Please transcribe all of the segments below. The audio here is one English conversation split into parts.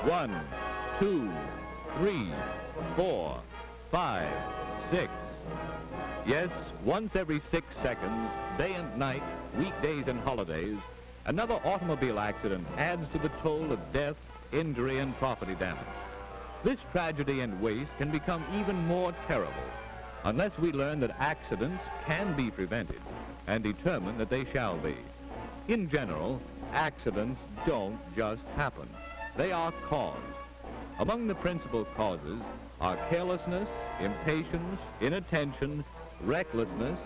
1, 2, 3, 4, 5, 6. Yes, once every 6 seconds, day and night, weekdays and holidays, another automobile accident adds to the toll of death, injury, and property damage. This tragedy and waste can become even more terrible unless we learn that accidents can be prevented and determine that they shall be. In general, accidents don't just happen. They are caused. Among the principal causes are carelessness, impatience, inattention, recklessness,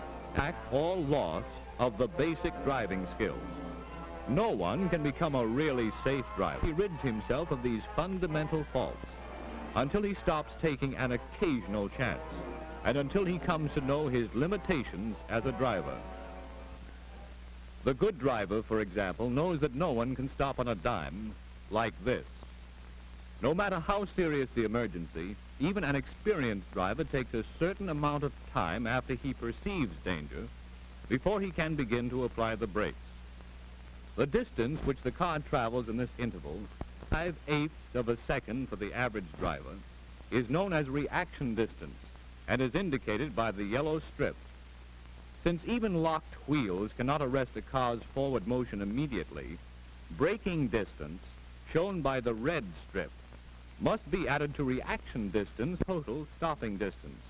or loss of the basic driving skills. No one can become a really safe driver. He rids himself of these fundamental faults until he stops taking an occasional chance and until he comes to know his limitations as a driver. The good driver, for example, knows that no one can stop on a dime like this. No matter how serious the emergency, even an experienced driver takes a certain amount of time after he perceives danger before he can begin to apply the brakes. The distance which the car travels in this interval, 5/8 of a second for the average driver, is known as reaction distance and is indicated by the yellow strip. Since even locked wheels cannot arrest a car's forward motion immediately, braking distance, shown by the red strip, must be added to reaction distance, total stopping distance.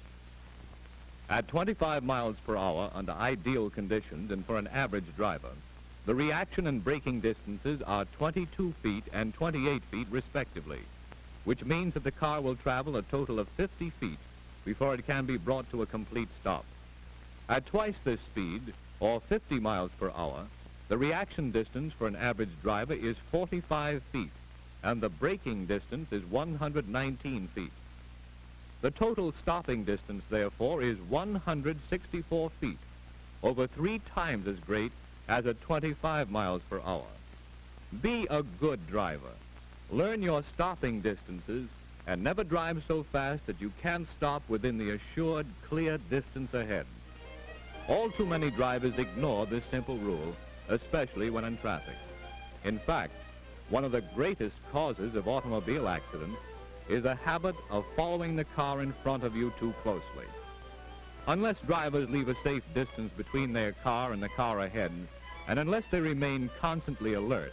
At 25 miles per hour under ideal conditions and for an average driver, the reaction and braking distances are 22 feet and 28 feet respectively, which means that the car will travel a total of 50 feet before it can be brought to a complete stop. At twice this speed, or 50 miles per hour, the reaction distance for an average driver is 45 feet, and the braking distance is 119 feet. The total stopping distance, therefore, is 164 feet, over 3 times as great as at 25 miles per hour. Be a good driver. Learn your stopping distances and never drive so fast that you can't stop within the assured, clear distance ahead. All too many drivers ignore this simple rule, especially when in traffic. In fact, one of the greatest causes of automobile accidents is a habit of following the car in front of you too closely. Unless drivers leave a safe distance between their car and the car ahead, and unless they remain constantly alert,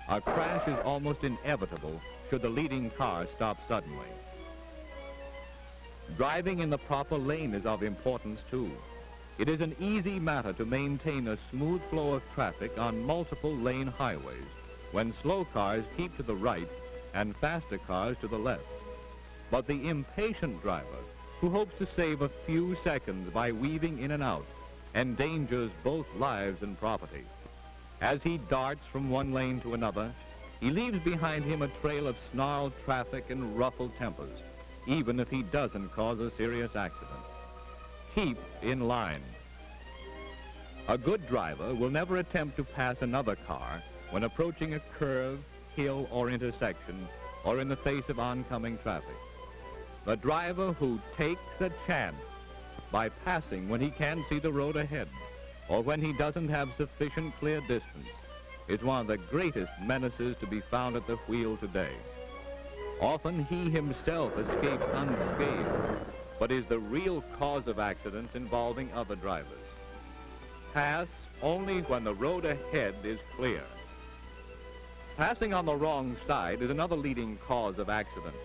a crash is almost inevitable should the leading car stop suddenly. Driving in the proper lane is of importance too. It is an easy matter to maintain a smooth flow of traffic on multiple lane highways when slow cars keep to the right and faster cars to the left. But the impatient driver, who hopes to save a few seconds by weaving in and out, endangers both lives and property. As he darts from one lane to another, he leaves behind him a trail of snarled traffic and ruffled tempers, even if he doesn't cause a serious accident. Keep in line. A good driver will never attempt to pass another car when approaching a curve, hill, or intersection, or in the face of oncoming traffic. The driver who takes a chance by passing when he can see the road ahead, or when he doesn't have sufficient clear distance, is one of the greatest menaces to be found at the wheel today. Often he himself escapes unscathed, but is the real cause of accidents involving other drivers. Pass only when the road ahead is clear. Passing on the wrong side is another leading cause of accidents.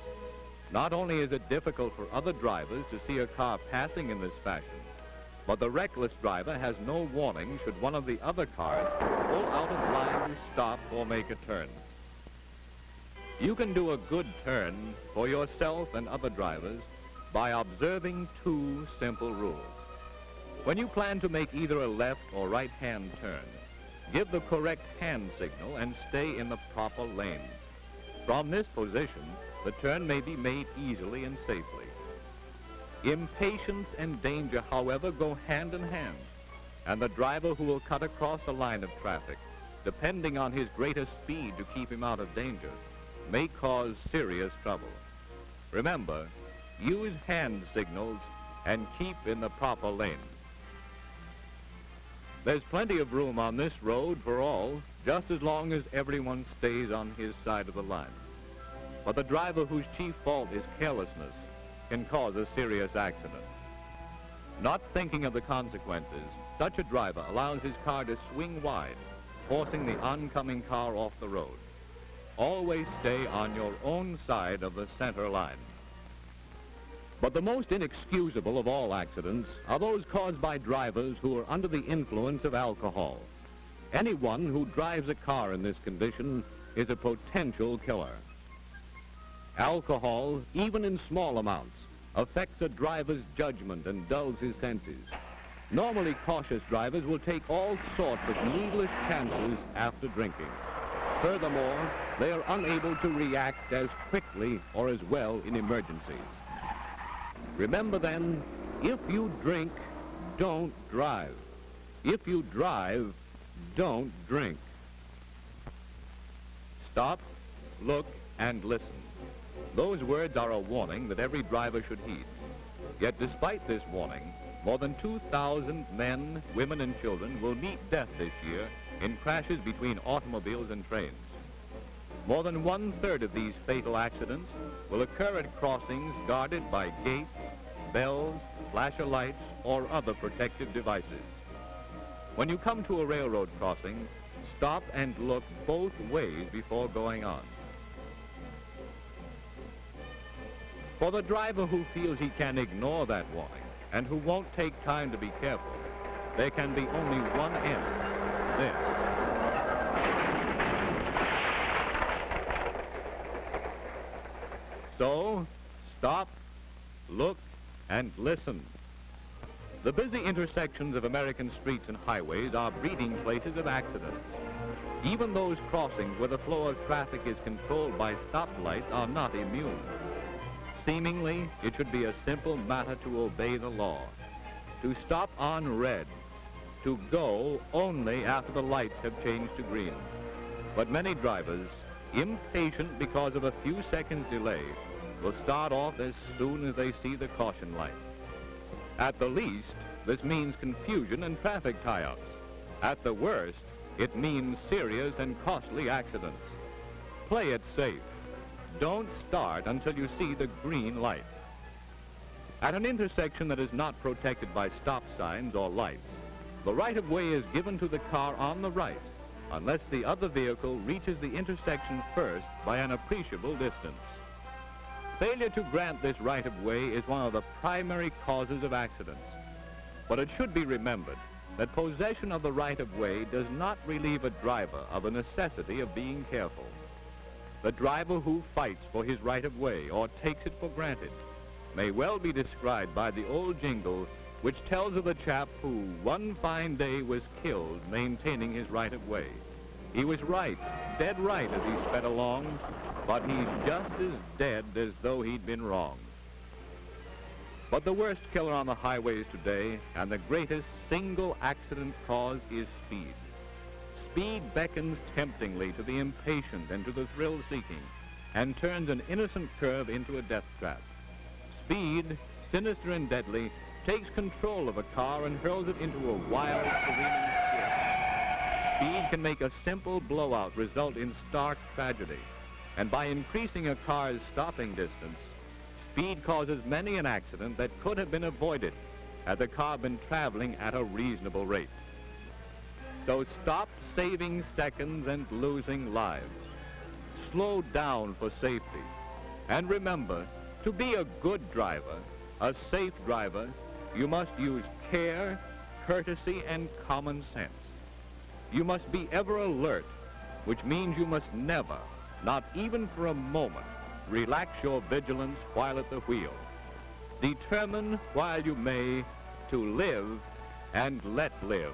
Not only is it difficult for other drivers to see a car passing in this fashion, but the reckless driver has no warning should one of the other cars pull out of line to stop or make a turn. You can do a good turn for yourself and other drivers by observing 2 simple rules. When you plan to make either a left or right-hand turn, give the correct hand signal and stay in the proper lane. From this position, the turn may be made easily and safely. Impatience and danger, however, go hand in hand, and the driver who will cut across a line of traffic, depending on his greatest speed to keep him out of danger, may cause serious trouble. Remember, use hand signals and keep in the proper lane. There's plenty of room on this road for all, just as long as everyone stays on his side of the line. but the driver whose chief fault is carelessness can cause a serious accident. Not thinking of the consequences, such a driver allows his car to swing wide, forcing the oncoming car off the road. Always stay on your own side of the center line. But the most inexcusable of all accidents are those caused by drivers who are under the influence of alcohol. Anyone who drives a car in this condition is a potential killer. Alcohol, even in small amounts, affects a driver's judgment and dulls his senses. Normally cautious drivers will take all sorts of needless chances after drinking. Furthermore, they are unable to react as quickly or as well in emergencies. Remember then, if you drink, don't drive. If you drive, don't drink. Stop, look, and listen. Those words are a warning that every driver should heed. Yet despite this warning, more than 2,000 men, women, and children will meet death this year in crashes between automobiles and trains. More than 1/3 of these fatal accidents will occur at crossings guarded by gates, bells, flasher lights, or other protective devices. When you come to a railroad crossing, stop and look both ways before going on. For the driver who feels he can ignore that warning and who won't take time to be careful, there can be only one end: this. So, stop, look, and listen. The busy intersections of American streets and highways are breeding places of accidents. Even those crossings where the flow of traffic is controlled by stoplights are not immune. Seemingly, it should be a simple matter to obey the law, to stop on red, to go only after the lights have changed to green. But many drivers, impatient because of a few seconds delay, will start off as soon as they see the caution light. At the least, this means confusion and traffic tie-ups. At the worst, it means serious and costly accidents. Play it safe. Don't start until you see the green light. At an intersection that is not protected by stop signs or lights, the right-of-way is given to the car on the right, unless the other vehicle reaches the intersection first by an appreciable distance. Failure to grant this right-of-way is one of the primary causes of accidents. But it should be remembered that possession of the right-of-way does not relieve a driver of the necessity of being careful. The driver who fights for his right-of-way or takes it for granted may well be described by the old jingle which tells of the chap who one fine day was killed maintaining his right-of-way. He was right, dead right as he sped along, but he's just as dead as though he'd been wrong. But the worst killer on the highways today, and the greatest single accident cause, is speed. Speed beckons temptingly to the impatient and to the thrill-seeking, and turns an innocent curve into a death trap. Speed, sinister and deadly, takes control of a car and hurls it into a wild, careening skid. Speed can make a simple blowout result in stark tragedy, and by increasing a car's stopping distance, speed causes many an accident that could have been avoided had the car been traveling at a reasonable rate. So stop saving seconds and losing lives. Slow down for safety. And remember, to be a good driver, a safe driver, you must use care, courtesy, and common sense. You must be ever alert, which means you must never, not even for a moment, relax your vigilance while at the wheel. Determine while you may to live and let live.